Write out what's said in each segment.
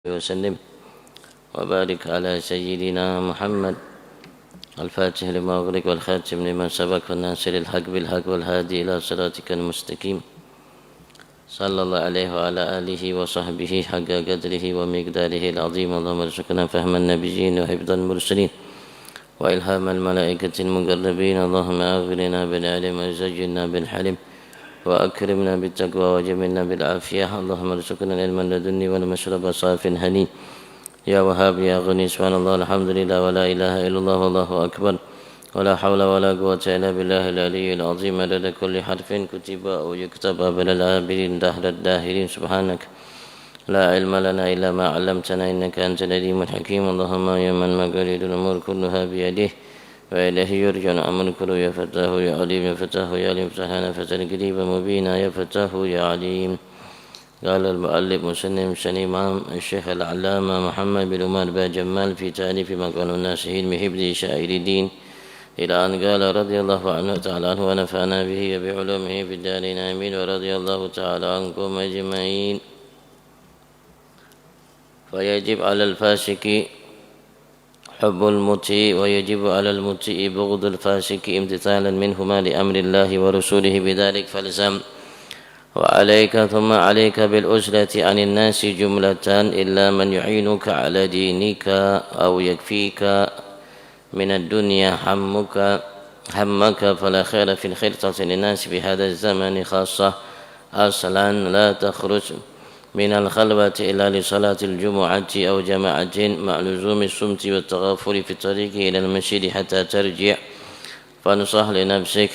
وسلم وبارك على سيدنا محمد الفاتح لما أغلق والخاتم لما سبق والناصر الحق بالحق والهادي إلى صراطك المستقيم صلى الله عليه وعلى آله وصحبه حق قدره ومقداره العظيم. اللهم ارزقنا فهم النبيين وحفظ المرسلين وإلهام الملائكة المقربين. اللهم أغفرنا بالعلم وزجنا بالحلم وأكرمنا بالتقوى وجملنا بالعافية. اللهم ارزقنا العلم لدني والمشرب صاف هني يا وهاب يا غني. سبحان الله الحمد لله ولا إله إلا الله والله أكبر ولا حول ولا قوة إلا بالله العلي العظيم. عدد كل حرف كتب أو يكتب بل العابرين دهر الداهرين. سبحانك لا علم لنا إلا ما علمتنا إنك أنت العليم الحكيم. اللهم يا من مقاليد الأمور كلها بيده وإليه يرجع الأمر كله. يا فتاه يا عليم يا فتاه يا عليم افتح لنا فتحا قريبا مبينا يا فتاه يا عليم. قال المؤلف مسلم الإمام الشيخ العلامة محمد بن عمر بن جمال في تأليف مقال الناسهين بحفظ شائر الدين إلى أن قال رضي الله عنه تعالى عنه ونفعنا به وبعلومه في الدارين آمين. ورضي الله تعالى عنكم أجمعين. فيجب على الفاسق حب المطيع ويجب على المطيع بغض الفاسق امتثالا منهما لأمر الله ورسوله بذلك فالزم. وعليك ثم عليك بالأسرة عن الناس جملة إلا من يعينك على دينك أو يكفيك من الدنيا همك فلا خير في الخرطة للناس في هذا الزمن خاصة. أصلا لا تخرج من الخلوة إلا لصلاة الجمعة أو جماعة مع لزوم الصمت والتغافل في الطريق إلى المسجد حتى ترجع. فانصح لنفسك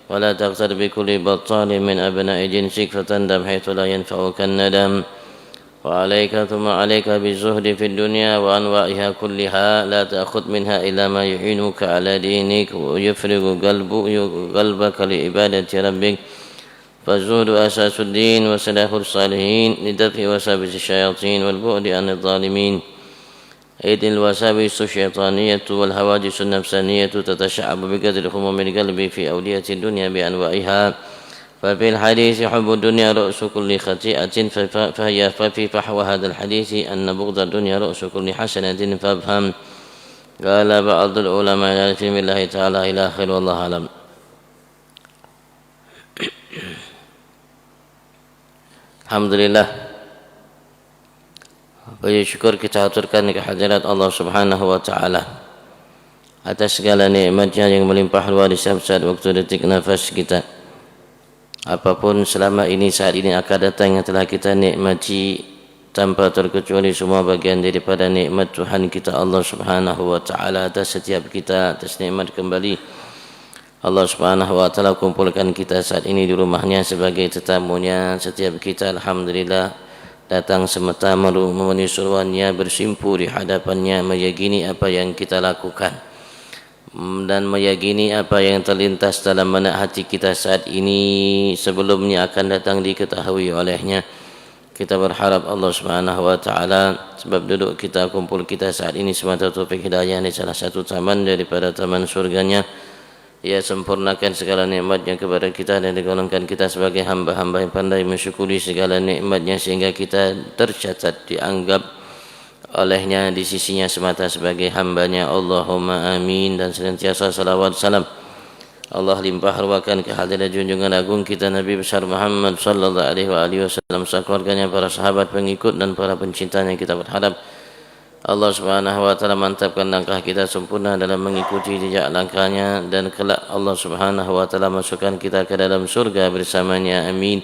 ولا تغتر بكل بطال من أبناء جنسك فتندم حيث لا ينفعك الندم. وعليك ثم عليك بالزهد في الدنيا وأنواعها كلها. لا تأخذ منها إلا ما يعينك على دينك ويفرغ قلبك لعبادة ربك. فالزهد أساس الدين وسلاح الصالحين لدفع وساوس الشياطين والبعد عن الظالمين. إذ الوساوس الشيطانية والحوادث النفسانية تتشعب بقدر هموم القلب في أودية الدنيا بأنواعها. ففي الحديث حب الدنيا رأس كل خطيئة ففي فحوى هذا الحديث أن بغض الدنيا رأس كل حسنة فافهم. قال بعض العلماء على علم الله تعالى إلى آخر والله أعلم. Alhamdulillah, puji syukur kita aturkan kehadirat Allah Subhanahu wa taala atas segala nikmat-Nya yang melimpah luar di setiap waktu detik nafas kita. Apapun selama ini saat ini akan datang yang telah kita nikmati tanpa terkecuali semua bagian daripada nikmat Tuhan kita Allah Subhanahu wa taala atas setiap kita, atas nikmat kembali Allah Subhanahu wa taala kumpulkan kita saat ini di rumahnya sebagai tetamunya. Setiap kita alhamdulillah datang semata memenuhi suruhannya, bersimpu di hadapannya, meyakini apa yang kita lakukan dan meyakini apa yang terlintas dalam benak hati kita saat ini sebelumnya akan datang diketahui olehnya. Kita berharap Allah Subhanahu wa taala sebab duduk kita kumpul kita saat ini semata taufik hidayah di salah satu taman daripada taman surganya. Ia sempurnakan segala nikmat-Nya kepada kita dan digolongkan kita sebagai hamba-hamba yang pandai mensyukuri segala nikmat-Nya sehingga kita tercatat dianggap olehnya di sisinya semata sebagai hamba-Nya. Allahumma amin. Dan senantiasa salawat salam Allah limpah ruahkan kehadirat junjungan agung kita Nabi besar Muhammad sallallahu alaihi wasallam, keluarganya, para sahabat, pengikut dan para pencintanya. Kita berharap Allah Subhanahu wa taala mantapkan langkah kita sempurna dalam mengikuti jejak langkahnya dan kelak Allah Subhanahu wa taala masukkan kita ke dalam surga bersamanya. Amin.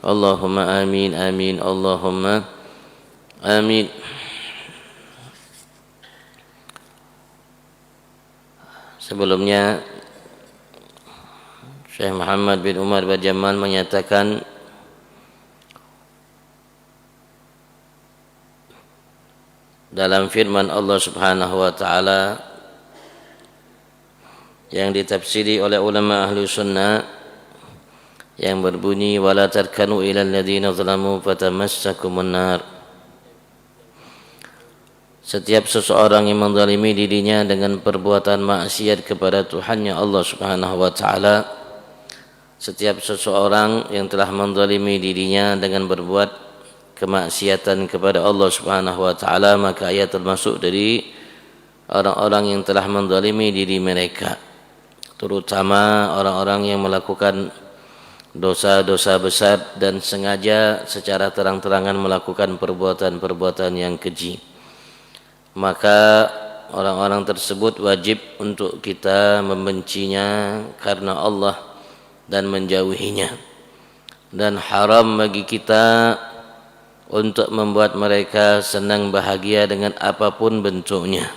Allahumma amin amin Allahumma amin. Sebelumnya Syekh Muhammad bin Umar bin Jamal menyatakan dalam firman Allah Subhanahu wa taala yang ditafsiri oleh ulama ahli sunnah yang berbunyi wala tarkanu ilal ladzina zalamu fatamassakumun nar. Setiap seseorang yang menzalimi dirinya dengan perbuatan maksiat kepada Tuhannya Allah Subhanahu wa taala, setiap seseorang yang telah menzalimi dirinya dengan berbuat kemaksiatan kepada Allah Subhanahu wa taala, maka ia termasuk dari orang-orang yang telah menzalimi diri mereka, terutama orang-orang yang melakukan dosa-dosa besar dan sengaja secara terang-terangan melakukan perbuatan-perbuatan yang keji. Maka orang-orang tersebut wajib untuk kita membencinya karena Allah dan menjauhinya, dan haram bagi kita untuk membuat mereka senang bahagia dengan apapun bentuknya,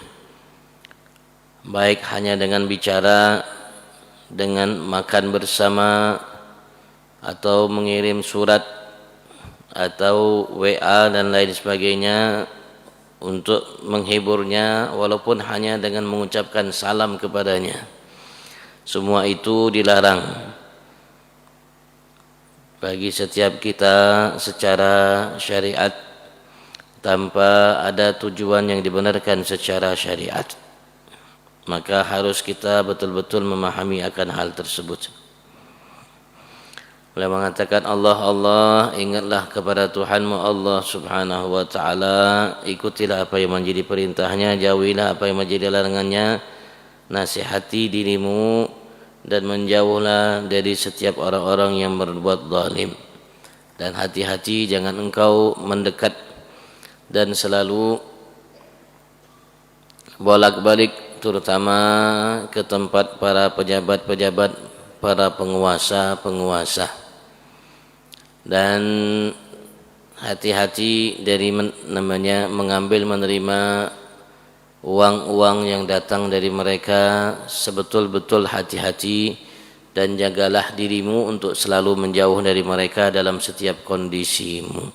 baik hanya dengan bicara, dengan makan bersama, atau mengirim surat atau WA dan lain sebagainya untuk menghiburnya, walaupun hanya dengan mengucapkan salam kepadanya. Semua itu dilarang bagi setiap kita secara syariat tanpa ada tujuan yang dibenarkan secara syariat. Maka harus kita betul-betul memahami akan hal tersebut. Beliau mengatakan, Allah, ingatlah kepada Tuhanmu Allah Subhanahu wa ta'ala, ikutilah apa yang menjadi perintahnya, jauhilah apa yang menjadi larangannya, nasihati dirimu dan menjauhlah dari setiap orang-orang yang berbuat zalim, dan hati-hati jangan engkau mendekat dan selalu bolak-balik terutama ke tempat para pejabat-pejabat, para penguasa-penguasa. Dan hati-hati dari mengambil menerima uang-uang yang datang dari mereka, sebetul-betul hati-hati, dan jagalah dirimu untuk selalu menjauh dari mereka dalam setiap kondisimu.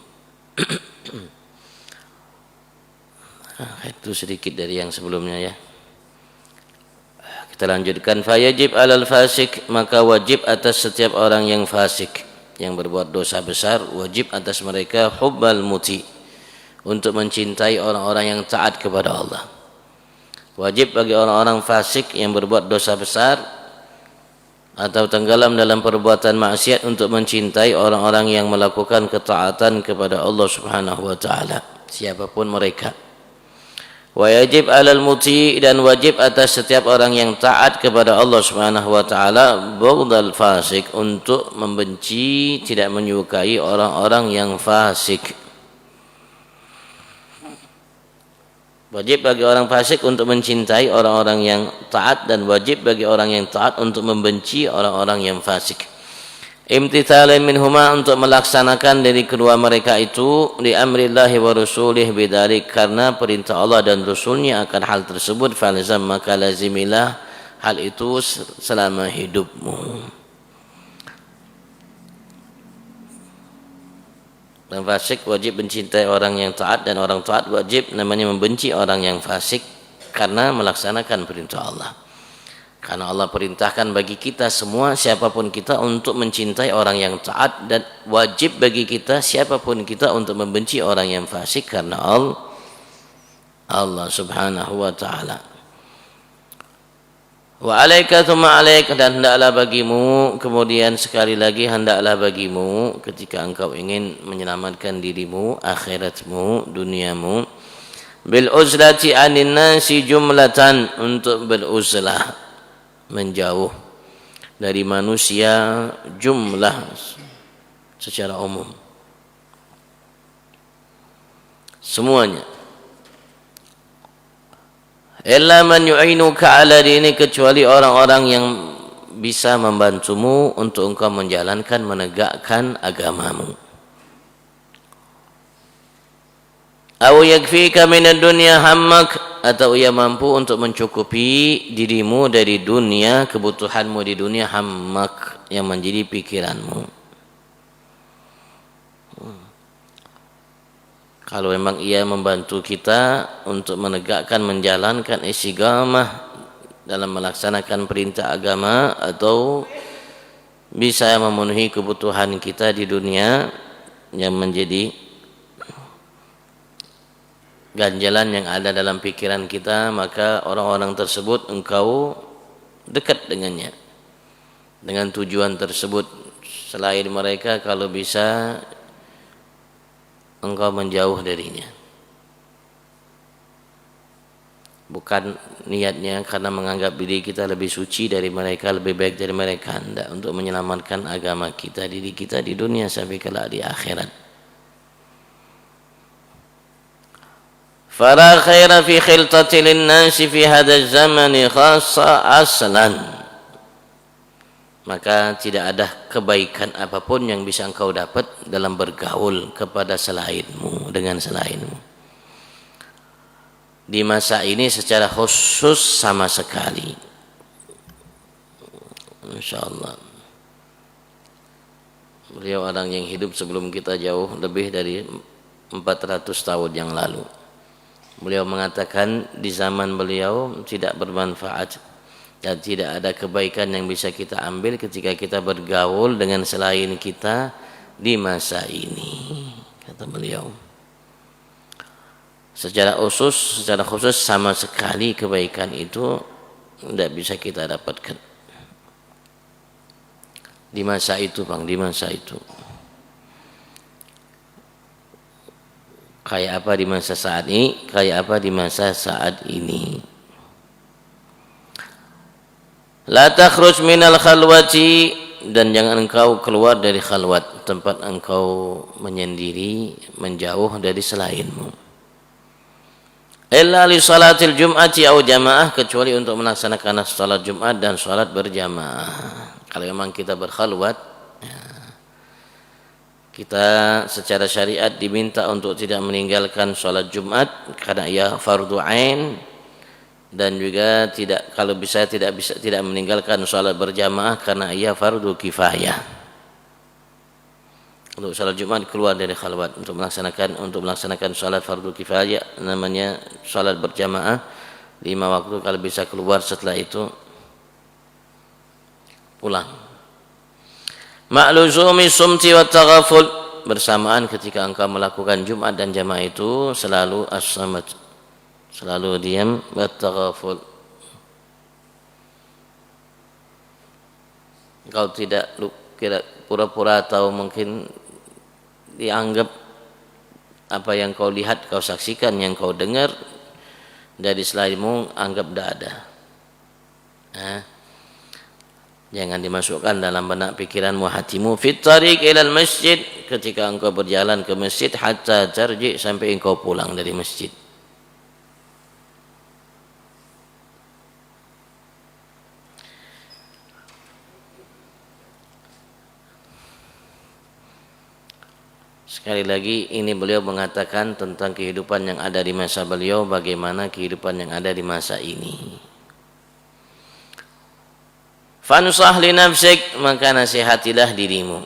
Itu sedikit dari yang sebelumnya ya. Kita lanjutkan. Fayajib alal fasik, maka wajib atas setiap orang yang fasik, yang berbuat dosa besar, wajib atas mereka hubbal muti, untuk mencintai orang-orang yang taat kepada Allah. Wajib bagi orang-orang fasik yang berbuat dosa besar atau tenggelam dalam perbuatan maksiat untuk mencintai orang-orang yang melakukan ketaatan kepada Allah Subhanahu wa taala, siapapun mereka. Wajib alal muti, dan wajib atas setiap orang yang taat kepada Allah Subhanahu wa taala, bughdal fasik, untuk membenci, tidak menyukai orang-orang yang fasik. Wajib bagi orang fasik untuk mencintai orang-orang yang taat, dan wajib bagi orang yang taat untuk membenci orang-orang yang fasik. Imtithalan minhuma, untuk melaksanakan dari kedua mereka itu, li amrillahi wa rasulih bidzalik, karena perintah Allah dan Rasulnya akan hal tersebut, falzam, maka lazimilah hal itu selama hidupmu. Orang fasik wajib mencintai orang yang taat, dan orang taat wajib namanya membenci orang yang fasik karena melaksanakan perintah Allah. Karena Allah perintahkan bagi kita semua, siapapun kita, untuk mencintai orang yang taat, dan wajib bagi kita siapapun kita untuk membenci orang yang fasik karena Allah Subhanahu wa taala. Wa alaika tsumma alaik, dan hendaklah bagimu, kemudian sekali lagi hendaklah bagimu, ketika engkau ingin menyelamatkan dirimu, akhiratmu, duniamu, bil uzlati anin nasi jumlatan, untuk beruzlah, menjauh dari manusia jumlah secara umum, semuanya. Illa man yu'inuka ala dini, kecuali orang-orang yang bisa membantumu untuk engkau menjalankan, menegakkan agamamu. Aw yakfika minad dunya hammak, atau ia mampu untuk mencukupi dirimu dari dunia, kebutuhanmu di dunia, hammak, yang menjadi pikiranmu. Kalau memang ia membantu kita untuk menegakkan, menjalankan istiqamah dalam melaksanakan perintah agama, atau bisa memenuhi kebutuhan kita di dunia yang menjadi ganjalan yang ada dalam pikiran kita, maka orang-orang tersebut engkau dekat dengannya dengan tujuan tersebut. Selain mereka, kalau bisa engkau menjauh darinya. Bukan niatnya karena menganggap diri kita lebih suci dari mereka, lebih baik dari mereka, tidak, untuk menyelamatkan agama kita, diri kita di dunia sampai kelak di akhirat. Fala khaira fi khiltati linnasi fi hadzal zamani khassa aslan. Maka tidak ada kebaikan apapun yang bisa engkau dapat dalam bergaul kepada selainmu, dengan selainmu di masa ini secara khusus sama sekali. Insyaallah beliau orang yang hidup sebelum kita jauh lebih dari 400 tahun yang lalu. Beliau mengatakan di zaman beliau tidak bermanfaat dan tidak ada kebaikan yang bisa kita ambil ketika kita bergaul dengan selain kita di masa ini, kata beliau. Secara khusus sama sekali kebaikan itu tidak bisa kita dapatkan di masa itu, Bang, di masa itu. Kayak apa di masa saat ini, kayak apa di masa saat ini. La takhruj minal khalwati, dan jangan engkau keluar dari khalwat, tempat engkau menyendiri, menjauh dari selainmu. Illa li salatil jum'ati au jamaah, kecuali untuk melaksanakan salat Jumat dan salat berjamaah. Kalau memang kita berkhalwat, ya, kita secara syariat diminta untuk tidak meninggalkan salat Jumat karena ia fardu ain, dan juga kalau bisa tidak meninggalkan salat berjamaah karena ia fardu kifayah. Untuk salat Jumat keluar dari khalwat untuk melaksanakan salat fardu kifayah, namanya salat berjamaah 5 waktu. Kalau bisa keluar setelah itu pulang. Ma'luzumi sumti wa taghaful, bersamaan ketika engkau melakukan Jumat dan jamaah itu selalu as-samat, selalu diam, wa taghaful. Engkau tidak kira pura-pura atau mungkin dianggap apa yang kau lihat, kau saksikan, yang kau dengar dari selainmu, anggap tidak ada. Jangan dimasukkan dalam benak pikiranmu, hatimu. Fit tariq ilal masjid, ketika engkau berjalan ke masjid, hatta tarji, sampai engkau pulang dari masjid. Sekali lagi, ini beliau mengatakan tentang kehidupan yang ada di masa beliau, bagaimana kehidupan yang ada di masa ini. Fansah li nafsik, maka nasihatilah dirimu,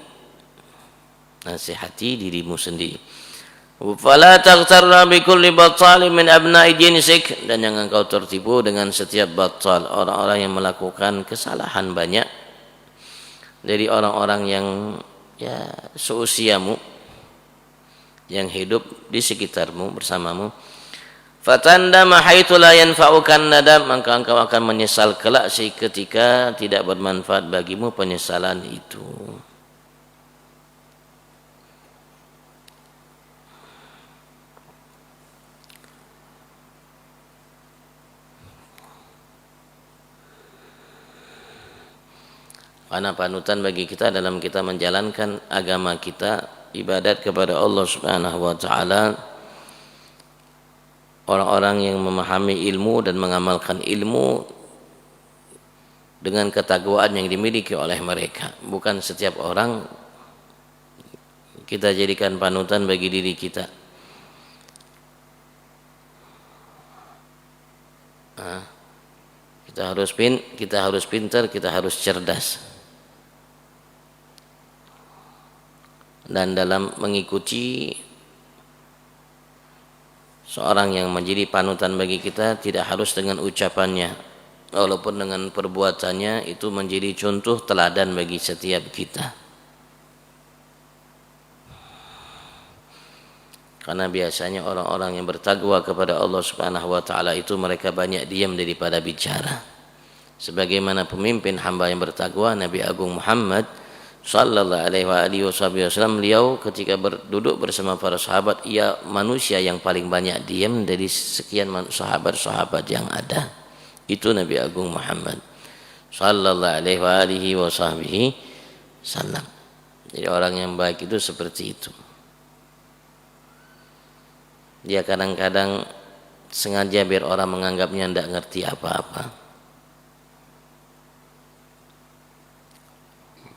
nasihati dirimu sendiri. Fala taghtarra bi kulli battalin min abna'i jinsik, dan jangan kau tertipu dengan setiap battal, orang-orang yang melakukan kesalahan banyak dari orang-orang yang ya seusiamu, yang hidup di sekitarmu, bersamamu. Fatandama haitsu la yanfa'ukan nadam, maka engkau akan menyesal kelak ketika tidak bermanfaat bagimu penyesalan itu. Karena panutan bagi kita dalam kita menjalankan agama kita, ibadat kepada Allah Subhanahu wa taala, orang-orang yang memahami ilmu dan mengamalkan ilmu dengan ketakwaan yang dimiliki oleh mereka. Bukan setiap orang kita jadikan panutan bagi diri kita. Kita harus pintar, kita harus cerdas. Dan dalam mengikuti seorang yang menjadi panutan bagi kita, tidak harus dengan ucapannya, walaupun dengan perbuatannya itu menjadi contoh teladan bagi setiap kita. Karena biasanya orang-orang yang bertakwa kepada Allah Subhanahu wa taala itu mereka banyak diam daripada bicara. Sebagaimana pemimpin hamba yang bertakwa, Nabi Agung Muhammad sallallahu alaihi wasallam, beliau ketika duduk bersama para sahabat, ia manusia yang paling banyak diam dari sekian sahabat-sahabat yang ada. Itu Nabi Agung Muhammad sallallahu alaihi wasallam. Jadi orang yang baik itu seperti itu. Dia kadang-kadang sengaja biar orang menganggapnya tidak ngerti apa-apa.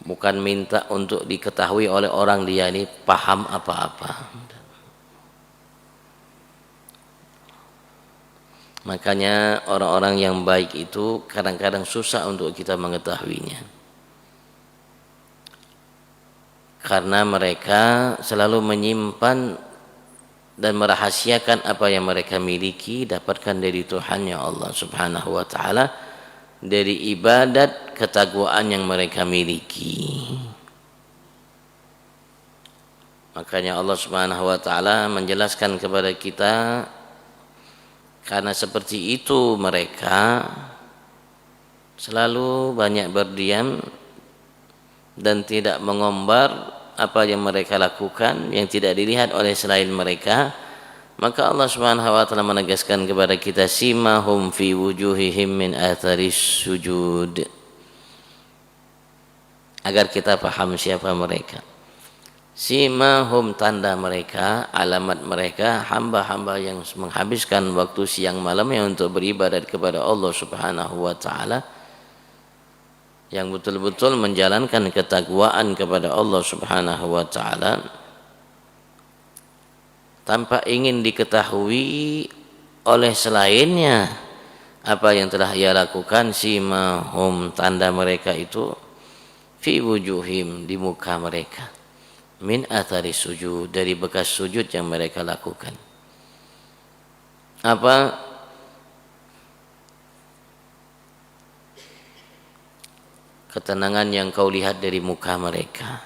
Bukan minta untuk diketahui oleh orang dia ini paham apa-apa. Makanya orang-orang yang baik itu kadang-kadang susah untuk kita mengetahuinya. Karena mereka selalu menyimpan dan merahasiakan apa yang mereka miliki, dapatkan dari Tuhannya Allah Subhanahu wa taala, dari ibadat ketakwaan yang mereka miliki. Makanya Allah Subhanahu wa taala menjelaskan kepada kita, karena seperti itu mereka selalu banyak berdiam dan tidak mengombar apa yang mereka lakukan yang tidak dilihat oleh selain mereka. Maka Allah Subhanahu wa taala menegaskan kepada kita, simahum fi wujuhihim min atharis sujud, agar kita paham siapa mereka. Simahum, tanda mereka, alamat mereka, hamba-hamba yang menghabiskan waktu siang malamnya untuk beribadat kepada Allah Subhanahu wa taala, yang betul-betul menjalankan ketakwaan kepada Allah Subhanahu wa taala tanpa ingin diketahui oleh selainnya apa yang telah ia lakukan. Simahum, tanda mereka itu, fi wujuhim, di muka mereka, min athari sujud, dari bekas sujud yang mereka lakukan. Apa? Ketenangan yang kau lihat dari muka mereka.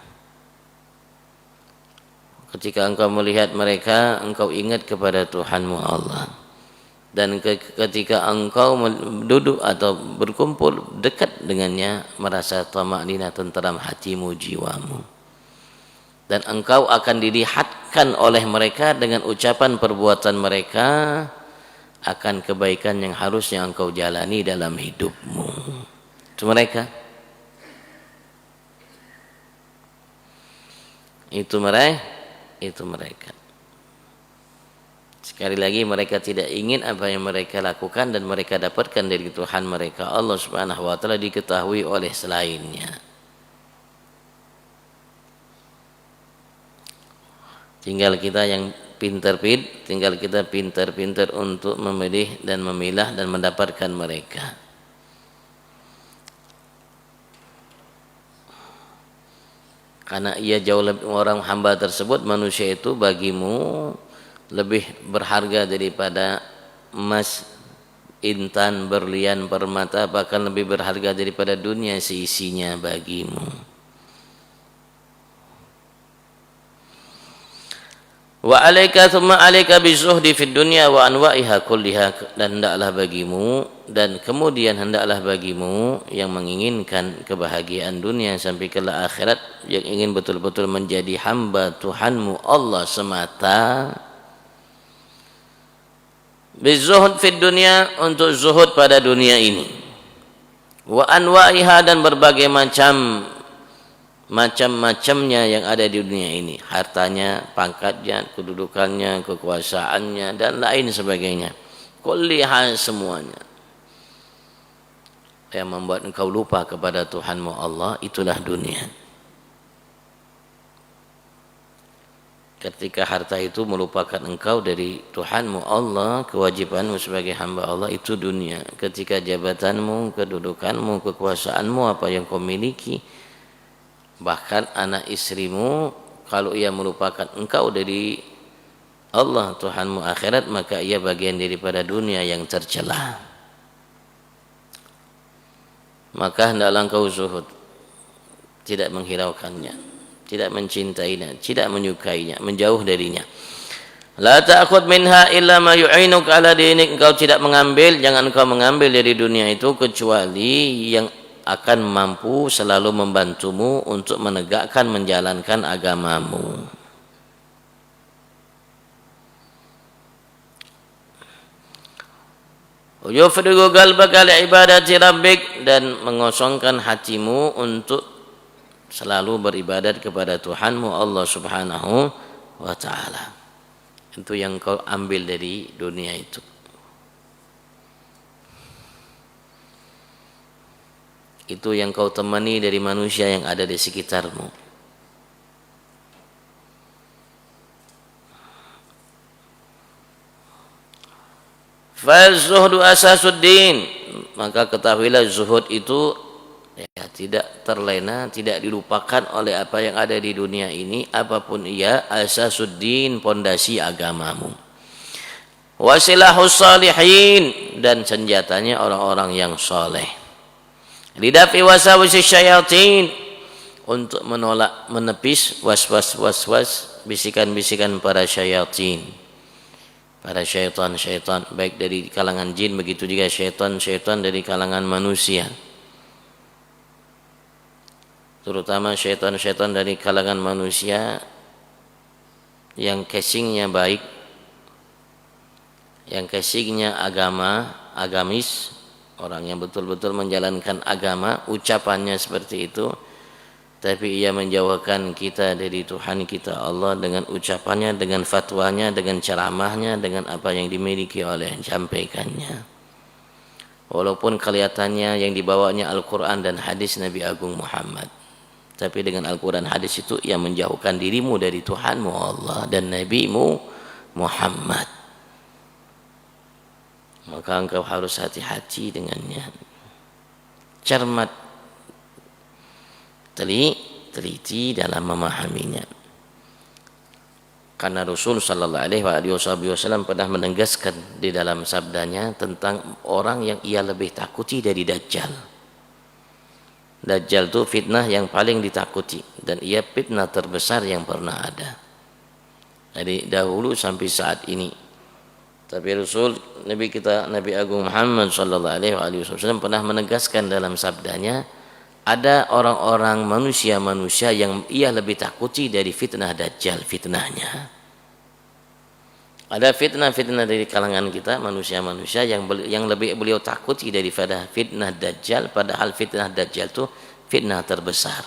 Ketika engkau melihat mereka, engkau ingat kepada Tuhanmu Allah. Dan ketika engkau duduk atau berkumpul dekat dengannya, merasa tamaknina, tenteram hatimu, jiwamu. Dan engkau akan dilihatkan oleh mereka dengan ucapan perbuatan mereka akan kebaikan yang harusnya engkau jalani dalam hidupmu. Itu mereka. Itu mereka. Sekali lagi, mereka tidak ingin apa yang mereka lakukan dan mereka dapatkan dari Tuhan mereka Allah Subhanahu wa taala diketahui oleh selainnya. Tinggal kita pintar-pintar untuk memilih dan memilah dan mendapatkan mereka. Karena ia jauh lebih, orang hamba tersebut, manusia itu bagimu lebih berharga daripada emas, intan, berlian, permata, bahkan lebih berharga daripada dunia seisinya bagimu. Wa alaika thumma alaika bizuhdi fid dunya wa anwa'iha kulliha, dan hendaklah bagimu dan kemudian hendaklah bagimu yang menginginkan kebahagiaan dunia sampai ke akhirat, yang ingin betul-betul menjadi hamba Tuhanmu Allah semata, bizuhud fid dunya, untuk zuhud pada dunia ini, wa anwa'iha, dan berbagai macam-macamnya yang ada di dunia ini, hartanya, pangkatnya, kedudukannya, kekuasaannya, dan lain sebagainya, kulliha, semuanya yang membuat engkau lupa kepada Tuhanmu Allah, itulah dunia. Ketika harta itu melupakan engkau dari Tuhanmu Allah, kewajibanmu sebagai hamba Allah, itu dunia. Ketika jabatanmu, kedudukanmu, kekuasaanmu, apa yang kau miliki, bahkan anak istrimu, kalau ia melupakan engkau dari Allah Tuhanmu akhirat, maka ia bagian daripada dunia yang tercela. Maka hendaklah engkau zuhud, tidak menghiraukannya, tidak mencintainya, tidak menyukainya, menjauh darinya. La ta'khud minha illa ma yu'inuk ala dinik, engkau tidak mengambil, jangan engkau mengambil dari dunia itu kecuali yang akan mampu selalu membantumu untuk menegakkan menjalankan agamamu. Yufrigu qalbaka li ibadati rabbik, dan mengosongkan hatimu untuk selalu beribadat kepada Tuhanmu Allah Subhanahu wa taala. Itu yang kau ambil dari dunia itu. Itu yang kau temani dari manusia yang ada di sekitarmu. Fazuhdu asasuddin, maka ketahuilah zuhud itu tidak terlena, tidak dilupakan oleh apa yang ada di dunia ini, apapun ia, asasuddin, pondasi agamamu. Wasilahus salihin, dan senjatanya orang-orang yang soleh. Lidafi wasawisi syayatin, untuk menolak, menepis was-was bisikan-bisikan para syayatin. Para syaitan-syaitan baik dari kalangan jin, begitu juga syaitan-syaitan dari kalangan manusia, terutama syaitan-syaitan dari kalangan manusia yang casingnya baik, yang casingnya agamis, orang yang betul-betul menjalankan agama, ucapannya seperti itu, tapi ia menjauhkan kita dari Tuhan kita Allah dengan ucapannya, dengan fatwanya, dengan ceramahnya, dengan apa yang dimiliki oleh sampaikannya. Walaupun kelihatannya yang dibawanya Al-Quran dan hadis Nabi Agung Muhammad, tapi dengan Al-Quran hadis itu ia menjauhkan dirimu dari Tuhanmu Allah dan Nabimu Muhammad. Maka engkau harus hati-hati dengannya, cermat, teliti dalam memahaminya. Karena Rasul sallallahu alaihi wasallam pernah menegaskan di dalam sabdanya tentang orang yang ia lebih takuti dari Dajjal. Dajjal itu fitnah yang paling ditakuti, dan ia fitnah terbesar yang pernah ada dari dahulu sampai saat ini. Tapi Rasul Nabi kita Nabi Agung Muhammad sallallahu alaihi wasallam pernah menegaskan dalam sabdanya, ada orang-orang manusia yang ia lebih takuti dari fitnah Dajjal, fitnahnya. Ada fitnah-fitnah dari kalangan kita, manusia-manusia yang lebih beliau takuti daripada fitnah Dajjal, padahal fitnah Dajjal itu fitnah terbesar.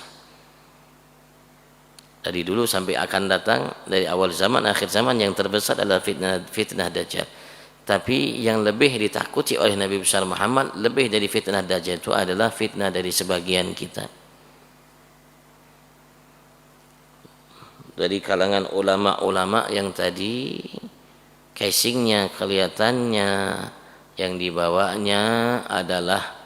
Dari dulu sampai akan datang, dari awal zaman, akhir zaman, yang terbesar adalah fitnah Dajjal. Tapi yang lebih ditakuti oleh Nabi besar Muhammad lebih dari fitnah Dajjal itu adalah fitnah dari sebagian kita, dari kalangan ulama-ulama yang tadi casingnya, kelihatannya, yang dibawanya adalah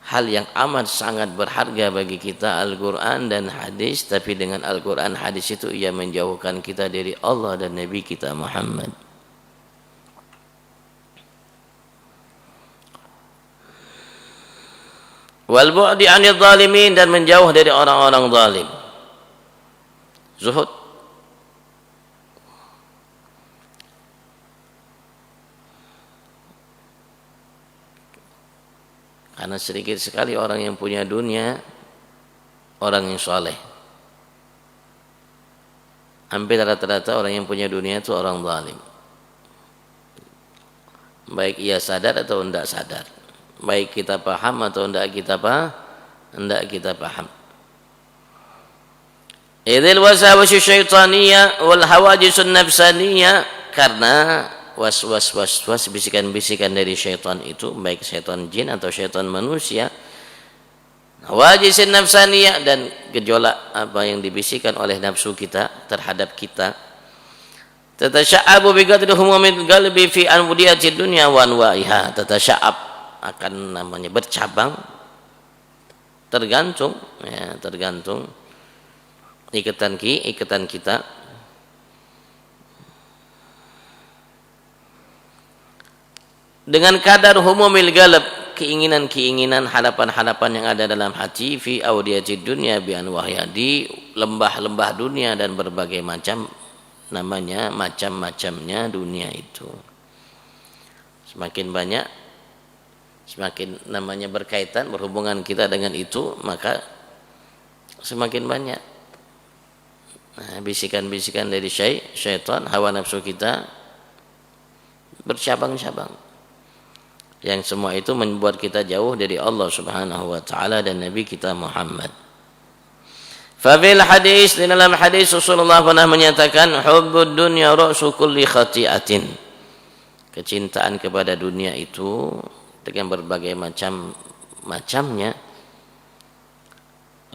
hal yang amat sangat berharga bagi kita, Al-Quran dan hadis, tapi dengan Al-Quran hadis itu ia menjauhkan kita dari Allah dan Nabi kita Muhammad. Wal bu'di 'anil zalimin, dan menjauh dari orang-orang zalim. Zuhud. Karena sedikit sekali orang yang punya dunia, orang yang soleh. Hampir rata-rata orang yang punya dunia itu orang zalim, baik ia sadar atau tidak sadar, baik kita paham atau tidak kita paham. Idzil wasawasy syaitaniyah wal hawajisun nafsaniyah, karena was-was bisikan-bisikan dari syaitan itu, baik syaitan jin atau syaitan manusia, hawajisun nafsaniyah, dan gejolak apa yang dibisikkan oleh nafsu kita terhadap kita, tatasya'abu bi qadri humumil qalbi fi anwudiyatid dunya wa anwa'iha, tatasya'ab akan namanya bercabang, tergantung ikatan kita dengan kadar humumil qalb, keinginan-keinginan, harapan-harapan yang ada dalam hati, fi awdiyatid dunya bi anwa'iha, di lembah-lembah dunia dan berbagai macam namanya, macam-macamnya dunia itu. Semakin banyak, Semakin namanya berkaitan, berhubungan kita dengan itu, maka semakin banyak bisikan-bisikan dari syaitan, hawa nafsu kita bercabang-cabang, yang semua itu membuat kita jauh dari Allah Subhanahu wa taala dan Nabi kita Muhammad. Fafil hadis, di dalam hadis Rasulullah pernah menyatakan, hubbud dunya ra'su kulli khati'atin. Kecintaan kepada dunia itu dengan berbagai macamnya.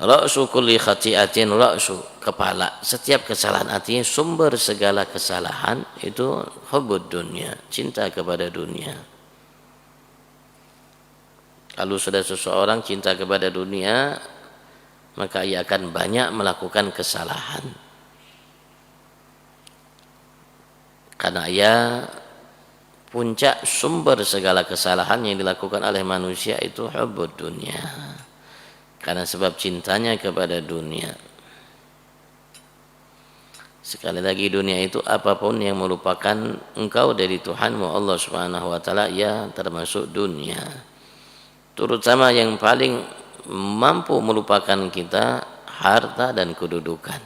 Ra'su kulli khati'atin, ra'su kepala setiap kesalahan, artinya sumber segala kesalahan itu hubbud dunya, cinta kepada dunia. Kalau sudah seseorang cinta kepada dunia, maka ia akan banyak melakukan kesalahan, karena ia puncak sumber segala kesalahan yang dilakukan oleh manusia itu hubbud dunya, karena sebab cintanya kepada dunia. Sekali lagi, dunia itu apapun yang melupakan engkau dari Tuhanmu Allah Subhanahu wa taala, ya termasuk dunia. Terutama yang paling mampu melupakan kita harta dan kedudukan.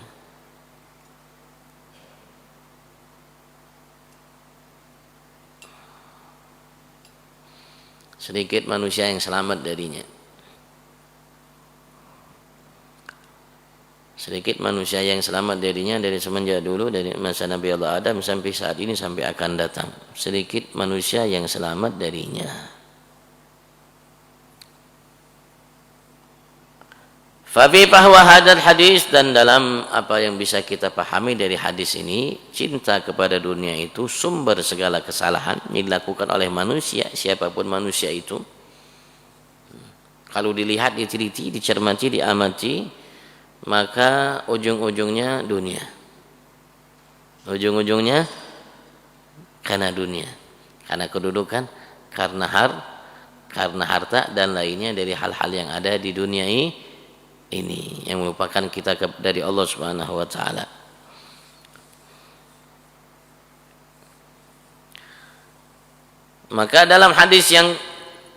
Sedikit manusia yang selamat darinya. Sedikit manusia yang selamat darinya dari semenjak dulu, dari masa Nabi Allah Adam sampai saat ini, sampai akan datang. Sedikit manusia yang selamat darinya. Fabi bahwa hadal hadis, dan dalam apa yang bisa kita pahami dari hadis ini, cinta kepada dunia itu sumber segala kesalahan yang dilakukan oleh manusia, siapapun manusia itu. Kalau dilihat, diteliti, dicermati, diamati, maka ujung-ujungnya dunia. Ujung-ujungnya karena dunia, karena kedudukan, karena harta dan lainnya dari hal-hal yang ada di dunia ini yang merupakan kita dari Allah Subhanahu wa taala. Maka dalam hadis yang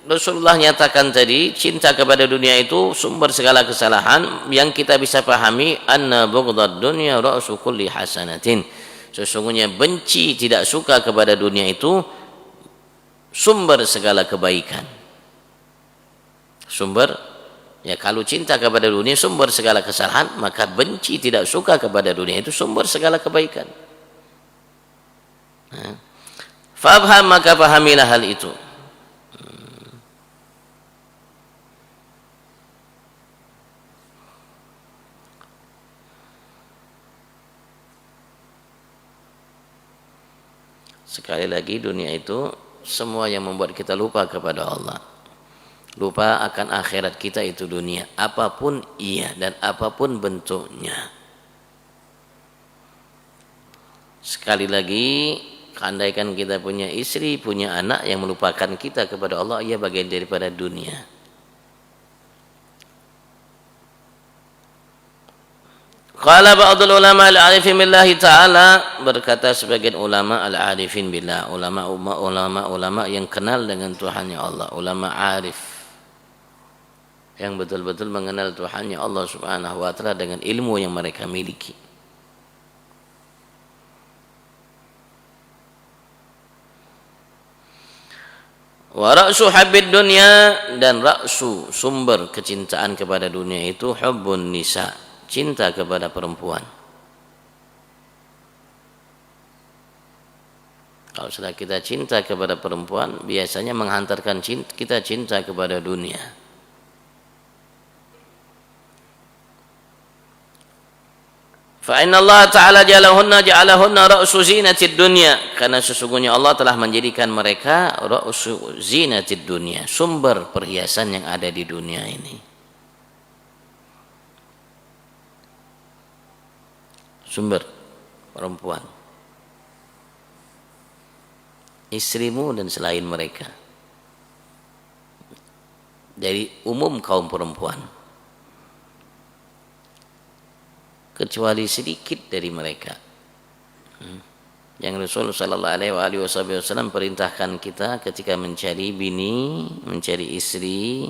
Rasulullah nyatakan tadi, cinta kepada dunia itu sumber segala kesalahan, yang kita bisa pahami anna bughdad dunya ra'su kulli hasanatin. Sesungguhnya benci, tidak suka kepada dunia itu sumber segala kebaikan. Ya, kalau cinta kepada dunia sumber segala kesalahan, maka benci, tidak suka kepada dunia itu sumber segala kebaikan. Fafham, maka pahamilah hal itu. Sekali lagi, dunia itu semua yang membuat kita lupa kepada Allah, lupa akan akhirat kita itu dunia, apapun ia dan apapun bentuknya. Sekali lagi, andaikan kita punya istri, punya anak yang melupakan kita kepada Allah, ia bagian daripada dunia. Qala ba'dul ulama al-arifin billahi ta'ala, berkata sebagian ulama al-arifin billah, ulama yang kenal dengan Tuhannya Allah, ulama arif yang betul-betul mengenal Tuhannya Allah Subhanahu wa taala dengan ilmu yang mereka miliki. Wa ra'su habbid dunya, dan ra'su sumber kecintaan kepada dunia itu hubbun nisa, cinta kepada perempuan. Kalau sudah kita cinta kepada perempuan, biasanya menghantarkan kita cinta kepada dunia. Fa inna Allah Ta'ala ja'alahunna ra'su zinatid dunya, karena sesungguhnya Allah telah menjadikan mereka ra'su zinatid dunya, sumber perhiasan yang ada di dunia ini. Sumber perempuan, istrimu dan selain mereka, dari umum kaum perempuan, kecuali sedikit dari mereka yang Rasul sallallahu alaihi wasallam perintahkan kita ketika mencari bini, mencari istri,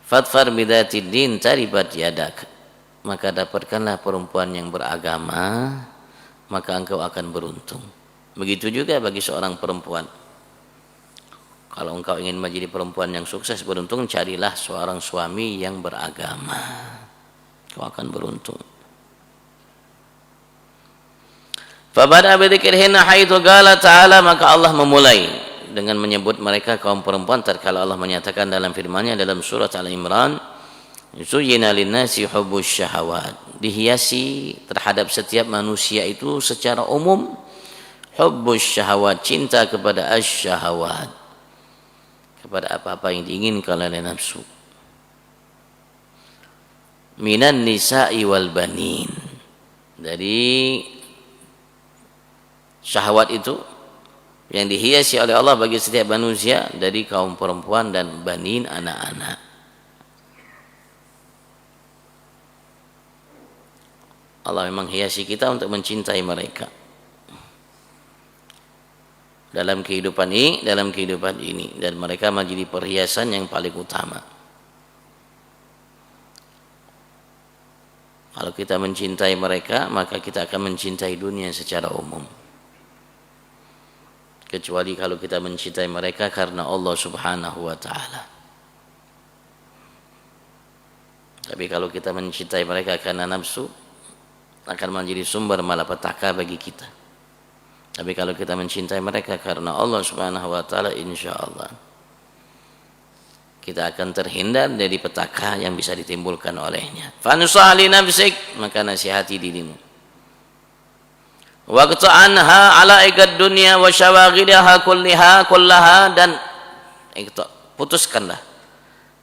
fadfar bidzatid din taribat yadak, maka dapatkanlah perempuan yang beragama, maka engkau akan beruntung. Begitu juga bagi seorang perempuan, kalau engkau ingin menjadi perempuan yang sukses beruntung, carilah seorang suami yang beragama, kau akan beruntung. Fabada bidzikrihinna haitsu qala ta'ala, maka Allah memulai dengan menyebut mereka kaum perempuan tatkala Allah menyatakan dalam firman-Nya dalam surat Al-Imran, zuyyina lin-nasi hubbus syahawat, dihiasi terhadap setiap manusia itu secara umum hubbus syahawat, cinta kepada asy-syahawat, kepada apa-apa yang diinginkan oleh nafsu, minan nisa'i wal banin, dari syahwat itu yang dihiasi oleh Allah bagi setiap manusia dari kaum perempuan dan banin, anak-anak. Allah memang hiasi kita untuk mencintai mereka dalam kehidupan ini, dan mereka menjadi perhiasan yang paling utama. Kalau kita mencintai mereka, maka kita akan mencintai dunia secara umum. Kecuali kalau kita mencintai mereka karena Allah Subhanahu wa ta'ala. Tapi kalau kita mencintai mereka karena nafsu, akan menjadi sumber malapetaka bagi kita. Tapi kalau kita mencintai mereka karena Allah Subhanahu wa ta'ala, insyaallah kita akan terhindar dari petaka yang bisa ditimbulkan olehnya. Fanusah li nafsik, maka nasihati dirimu. Waqta anha ala ikad dunya wa syawaghidaha kullaha, dan putuskanlah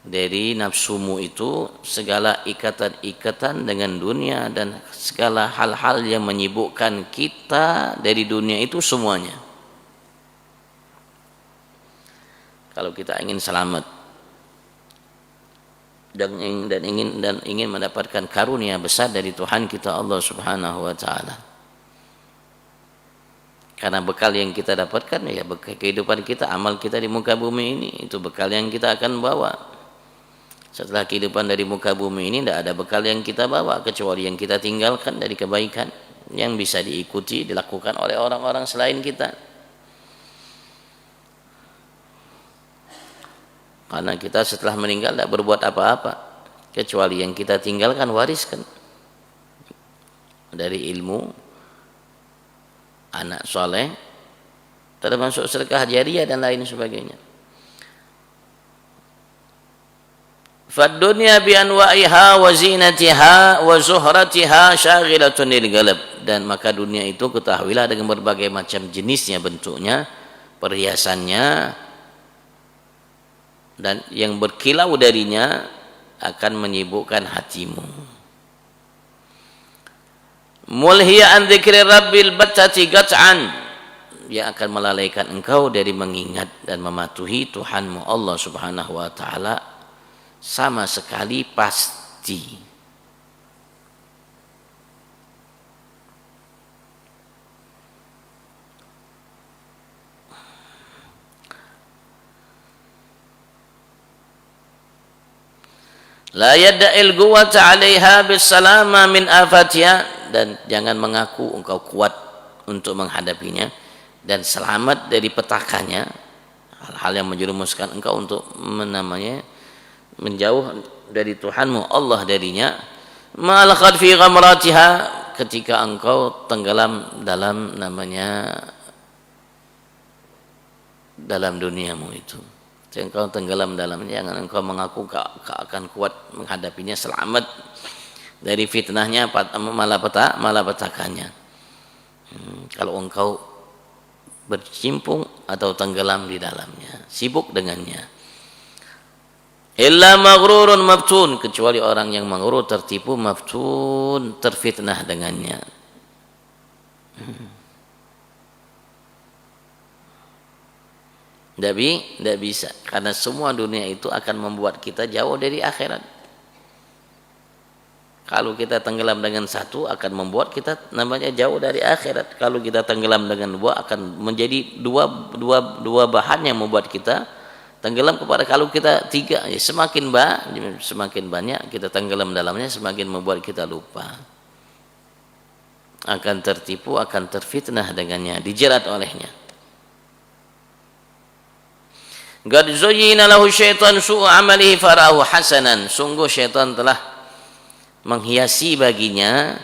dari nafsumu itu segala ikatan-ikatan dengan dunia dan segala hal-hal yang menyibukkan kita dari dunia itu semuanya. Kalau kita ingin selamat dan ingin mendapatkan karunia besar dari Tuhan kita Allah Subhanahu wa ta'ala, karena bekal yang kita dapatkan ya bekal kehidupan kita, amal kita di muka bumi ini, itu bekal yang kita akan bawa. Setelah kehidupan dari muka bumi ini tidak ada bekal yang kita bawa kecuali yang kita tinggalkan dari kebaikan yang bisa diikuti, dilakukan oleh orang-orang selain kita. Karena kita setelah meninggal tidak berbuat apa-apa kecuali yang kita tinggalkan, wariskan dari ilmu, anak soleh, termasuk sedekah jariyah dan lain sebagainya. Fad dunya bi anwa'iha wa zinatiha wa zuhratiha syaghilatun lil qalb, dan maka dunia itu ketahuilah dengan berbagai macam jenisnya, bentuknya, perhiasannya, dan yang berkilau darinya akan menyibukkan hatimu. Mulhiya an dzikri rabbil battati qat'an, yang akan melalaikan engkau dari mengingat dan mematuhi Tuhanmu Allah Subhanahu wa ta'ala sama sekali pasti. La yadda'il quwwata 'alaiha bisalama min afatiha, dan jangan mengaku engkau kuat untuk menghadapinya dan selamat dari petakannya, hal-hal yang menjerumuskan engkau untuk menjauh dari Tuhanmu Allah darinya. Ma'al khadfi ghamratiha, ketika engkau tenggelam dalam dalam duniamu itu, engkau tenggelam dalamnya, jangan engkau mengaku kau akan kuat menghadapinya, selamat dari fitnahnya, malapetakannya. Kalau engkau bercimpung atau tenggelam di dalamnya, sibuk dengannya. Illa maghrurun maftun, kecuali orang yang maghrur, tertipu, maftun, terfitnah dengannya. Tidak bisa, karena semua dunia itu akan membuat kita jauh dari akhirat. Kalau kita tenggelam dengan satu akan membuat kita namanya jauh dari akhirat. Kalau kita tenggelam dengan dua akan menjadi dua bahan yang membuat kita tenggelam kepada. Kalau kita tiga, ya semakin banyak kita tenggelam dalamnya, semakin membuat kita lupa, akan tertipu, akan terfitnah dengannya, dijerat olehnya. Qad zuyyina lahu syaitan su'u amalihi farahu hasanan. Sungguh syaitan telah menghiasi baginya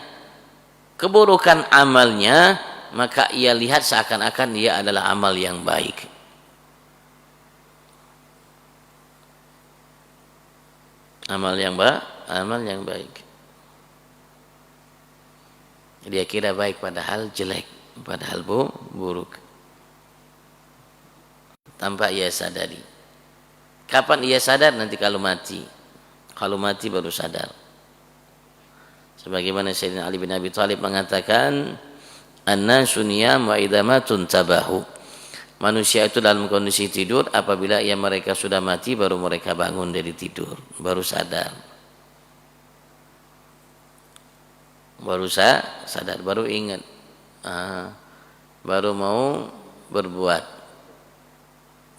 keburukan amalnya, maka ia lihat seakan-akan ia adalah amal yang baik. Amal yang baik. Dia kira baik padahal jelek, padahal buruk. Tanpa ia sadari. Kapan ia sadar? Nanti kalau mati. Kalau mati baru sadar. Sebagaimana Sayyidina Ali bin Abi Thalib mengatakan, "An-nasu niyam wa idza matun tabahu." Manusia itu dalam kondisi tidur, apabila mereka sudah mati baru mereka bangun dari tidur, baru sadar. Baru sadar, baru ingat. Baru mau berbuat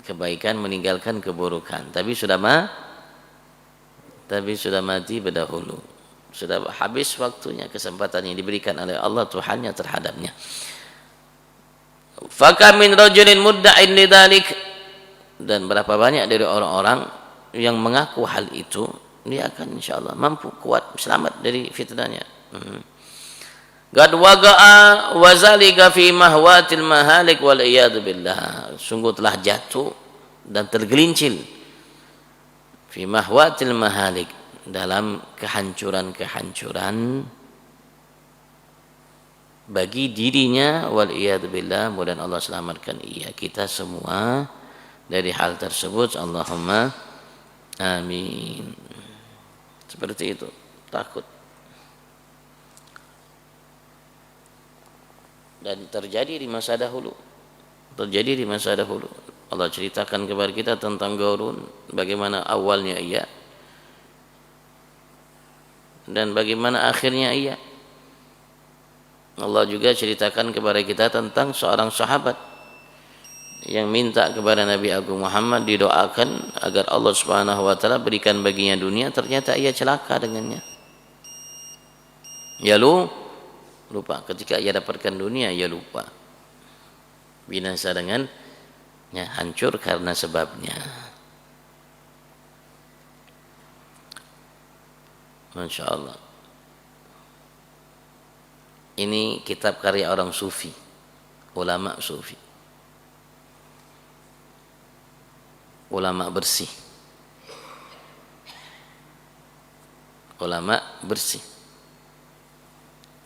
kebaikan, meninggalkan keburukan. Tapi sudah mati berdahulu. Sudah habis waktunya, kesempatan yang diberikan oleh Allah Tuhannya terhadapnya. Fakam min rajulin mudda'in lidzalik, dan berapa banyak dari orang-orang yang mengaku hal itu, dia akan insyaallah mampu kuat selamat dari fitnahnya. Qad waqa'a wa zalika fi mahwatil mahalik wal iyad billah. Sungguh telah jatuh dan tergelincir fi mahwatil mahalik, dalam kehancuran-kehancuran bagi dirinya, wal iyad billah, mudah Allah selamatkan kita semua dari hal tersebut. Allahumma amin. Seperti itu, takut. Dan terjadi di masa dahulu. Allah ceritakan kepada kita tentang Qarun, bagaimana awalnya ia dan bagaimana akhirnya ia. Allah juga ceritakan kepada kita tentang seorang sahabat yang minta kepada Nabi Agung Muhammad didoakan agar Allah Subhanahu wa taala berikan baginya dunia, ternyata ia celaka dengannya. Ya lupa, ketika ia dapatkan dunia ia lupa. Binasa dengannya, hancur karena sebabnya. Masya Allah. Ini kitab karya orang sufi, ulama sufi, ulama bersih,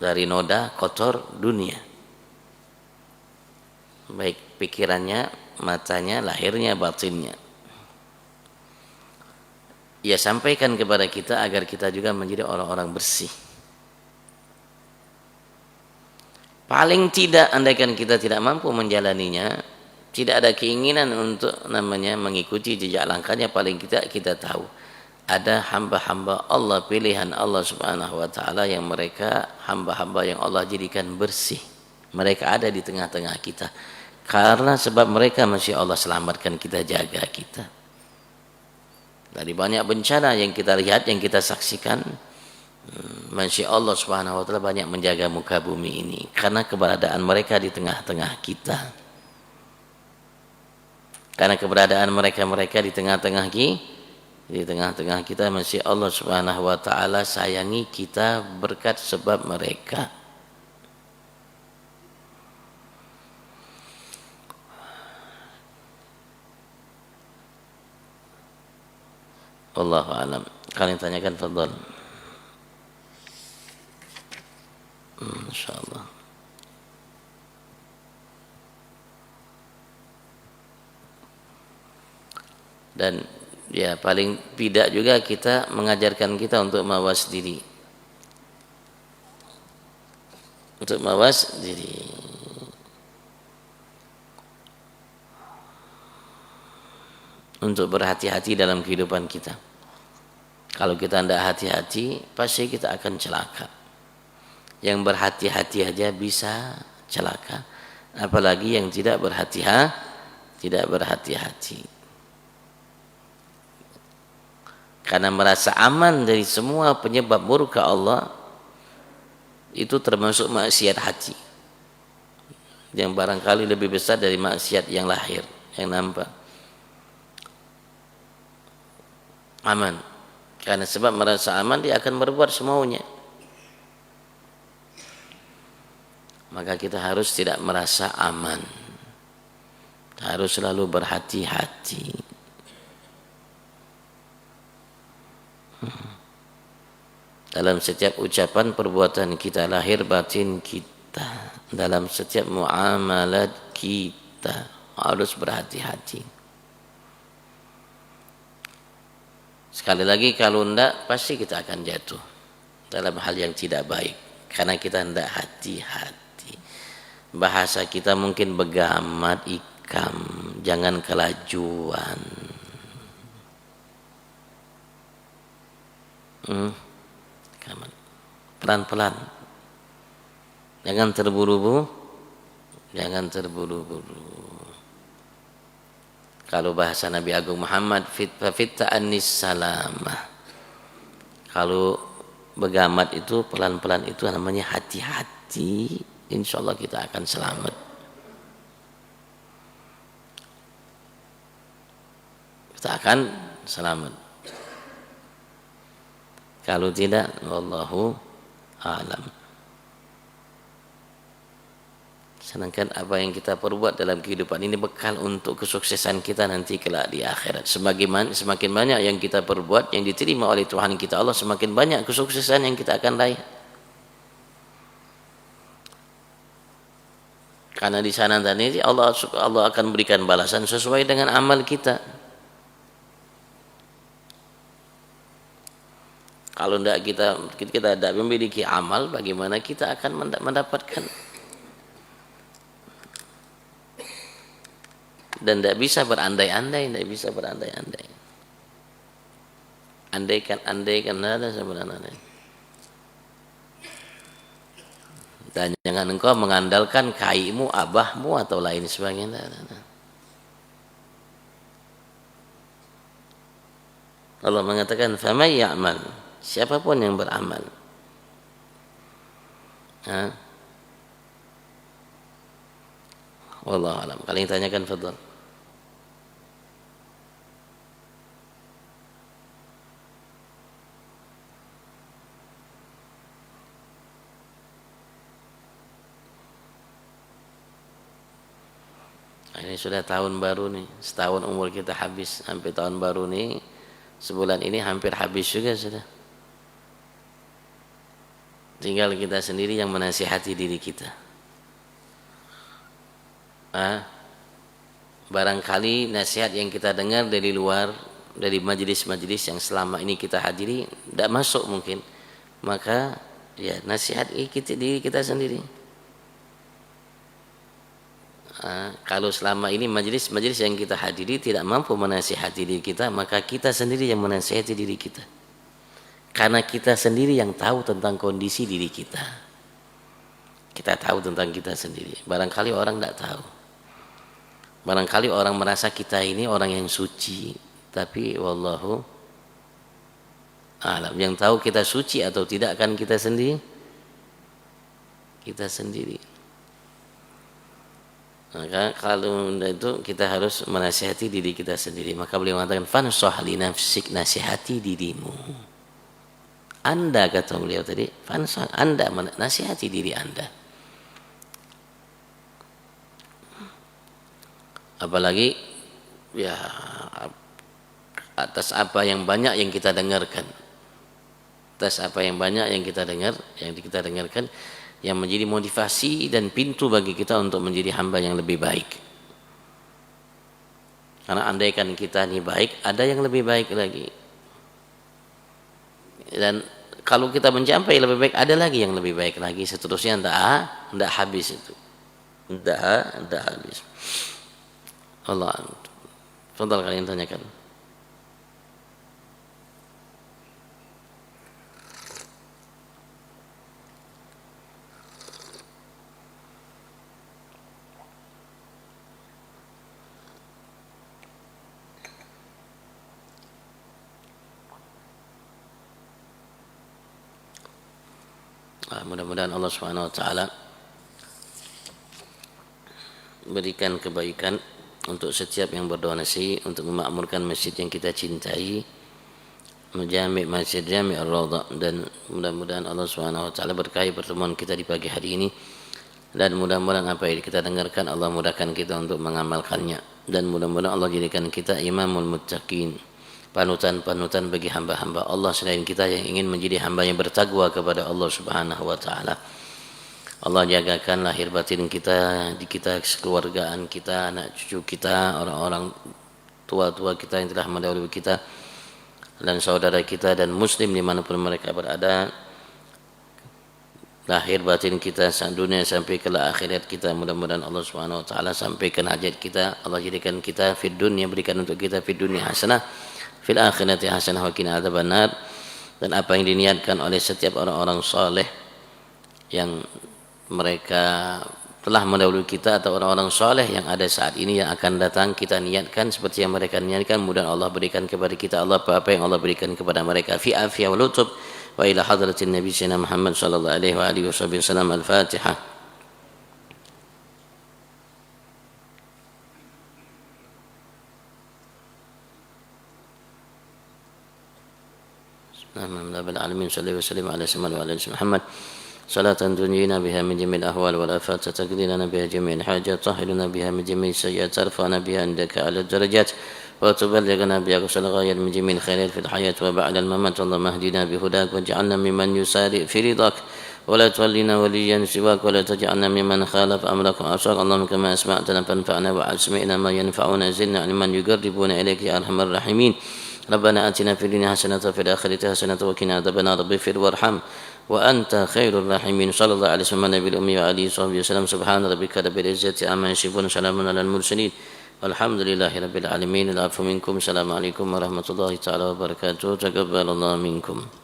dari noda kotor dunia, baik pikirannya, matanya, lahirnya, batinnya. Ia sampaikan kepada kita agar kita juga menjadi orang-orang bersih. Paling tidak, andaikan kita tidak mampu menjalaninya, tidak ada keinginan untuk mengikuti jejak langkahnya, paling kita tahu ada hamba-hamba Allah, pilihan Allah Subhanahu wa taala, yang mereka hamba-hamba yang Allah jadikan bersih. Mereka ada di tengah-tengah kita. Karena sebab mereka masih Allah selamatkan kita, jaga kita dari banyak bencana yang kita lihat, yang kita saksikan. Masya Allah Subhanahu wa taala banyak menjaga muka bumi ini karena keberadaan mereka di tengah-tengah kita. Karena keberadaan mereka di tengah-tengah kita, masya Allah Subhanahu wa taala sayangi kita berkat sebab mereka. Wallahu a'lam. Kalian tanyakan, fadhal. Insyaallah. Dan ya paling tidak juga kita mengajarkan kita untuk mawas diri. Untuk mawas diri. Untuk berhati-hati dalam kehidupan kita. Kalau kita tidak hati-hati, pasti kita akan celaka. Yang berhati-hati aja bisa celaka, apalagi yang tidak berhati-hati. Karena merasa aman dari semua penyebab murka Allah, itu termasuk maksiat hati, yang barangkali lebih besar dari maksiat yang lahir, yang nampak. Aman, karena sebab merasa aman dia akan berbuat semaunya. Maka kita harus tidak merasa aman, harus selalu berhati-hati. Dalam setiap ucapan perbuatan kita, lahir batin kita, dalam setiap muamalat kita harus berhati-hati. Sekali lagi, kalau tidak pasti kita akan jatuh dalam hal yang tidak baik, karena kita tidak hati-hati. Bahasa kita mungkin begamat, ikam, jangan kelajuan. Pelan-pelan, jangan terburu-buru. Kalau bahasa Nabi Agung Muhammad, fitta anis salamah. Kalau begamat itu pelan-pelan, itu namanya hati-hati. Insya Allah kita akan selamat. Kita akan selamat. Kalau tidak, wallahu a'lam. Sedangkan apa yang kita perbuat dalam kehidupan ini bekal untuk kesuksesan kita nanti kelak di akhirat. Semakin banyak yang kita perbuat yang diterima oleh Tuhan kita Allah, semakin banyak kesuksesan yang kita akan raih. Karena di sana tadi Allah akan berikan balasan sesuai dengan amal kita. Kalau kita tidak memiliki amal, bagaimana kita akan mendapatkan? Dan tidak bisa berandai-andai. Andaikan ada sebenarnya. Dan jangan engkau mengandalkan kaimu, abahmu atau lain sebagainya. Allah mengatakan, "Faman ya'mal", siapapun yang beramal. Wallahu a'lam. Kalau yang tanyakan, fadhal. Ini sudah tahun baru nih, setahun umur kita habis, sampai tahun baru nih, sebulan ini hampir habis juga sudah. Tinggal kita sendiri yang menasihati diri kita. Barangkali nasihat yang kita dengar dari luar, dari majelis-majelis yang selama ini kita hadiri, tidak masuk mungkin. Maka ya nasihat diri kita sendiri. Kalau selama ini majelis-majelis yang kita hadiri tidak mampu menasihati diri kita, maka kita sendiri yang menasihati diri kita. Karena kita sendiri yang tahu tentang kondisi diri kita. Kita tahu tentang kita sendiri. Barangkali orang tidak tahu. Barangkali orang merasa kita ini orang yang suci, tapi wallahu a'lam. Yang tahu kita suci atau tidak kan kita sendiri. Kita sendiri. Maka kalau itu kita harus menasihati diri kita sendiri. Maka beliau mengatakan, fansah li nafsik, nasihati dirimu. Anda, kata beliau tadi, fansah, Anda nasihati diri Anda. Apalagi ya atas apa yang banyak yang kita dengarkan. Atas apa yang banyak yang kita dengarkan, yang menjadi motivasi dan pintu bagi kita untuk menjadi hamba yang lebih baik. Karena andaikan kita ini baik, ada yang lebih baik lagi. Dan kalau kita mencapai lebih baik, ada lagi yang lebih baik lagi. Seterusnya tidak habis itu. Tidak habis. Allah. Fadhal, kalian tanyakan. Mudah-mudahan Allah Subhanahu wa taala berikan kebaikan untuk setiap yang berdonasi untuk memakmurkan masjid yang kita cintai, Masjid Jami' Ar-Raudhah, dan mudah-mudahan Allah Subhanahu wa taala berkahi pertemuan kita di pagi hari ini, dan mudah-mudahan apa yang kita dengarkan Allah mudahkan kita untuk mengamalkannya, dan mudah-mudahan Allah jadikan kita imamul muttaqin, panutan-panutan bagi hamba-hamba Allah selain kita yang ingin menjadi hamba yang bertakwa kepada Allah Subhanahu wa taala. Allah jagakan lahir batin kita, di kita, kekeluargaan kita, anak cucu kita, orang-orang tua-tua kita yang telah mendahului kita, dan saudara kita dan muslim dimanapun mereka berada. Lahir batin kita saat dunia sampai ke akhirat kita, mudah-mudahan Allah Subhanahu wa taala sampaikan hajat kita. Allah jadikan kita fid dunya, berikan untuk kita fid dunya hasanah, fil akhirati hasanah wa qina adzabannar. Dan apa yang diniatkan oleh setiap orang-orang saleh yang mereka telah mendahului kita atau orang-orang saleh yang ada saat ini yang akan datang, kita niatkan seperti yang mereka niatkan. Mudah Allah berikan kepada kita Allah apa yang Allah berikan kepada mereka fi afiyah wa lutuf. Wa ila hadratin Nabi Sayyidina Muhammad sallallahu alaihi wa alihi wasallam. Al-Fatihah. Bismillahirrahmanirrahim. Alamin sallallahu alaihi wa sallam ala Muhammad. صلاة تنجينا بها من جميع الأهوال والآفات، تقضي لنا بها جميع الحاجات، تطهرنا بها من جميع السيئات، ترفعنا بها عندك على الدرجات، وتبلغنا بها أقصى الغايات من جميع الخيرات في الحياة وبعد الممات. اللهم اهدنا بهداك واجعلنا ممن يسارع في رضاك، ولا تولنا وليا سواك، ولا تجعلنا ممن خالف أمرك وعصاك. اللهم كما أسمعتنا فانفعنا وأسمعنا ما ينفعنا، زدنا علما يقربنا إليك يا أرحم الراحمين. ربنا آتنا في الدنيا حسنة وفي الآخرة حسنة وقنا عذاب النار. رب اغفر وارحم وأنت خير الراحمين. صلى الله عليه وسلم النبي الأمي وآله وصحبه وسلم. سبحان ربك رب العزة عما يصفون، سلام على المرسلين، والحمد لله رب العالمين. العفو منكم. السلام عليكم ورحمة الله تعالى وبركاته. تقبل الله منكم.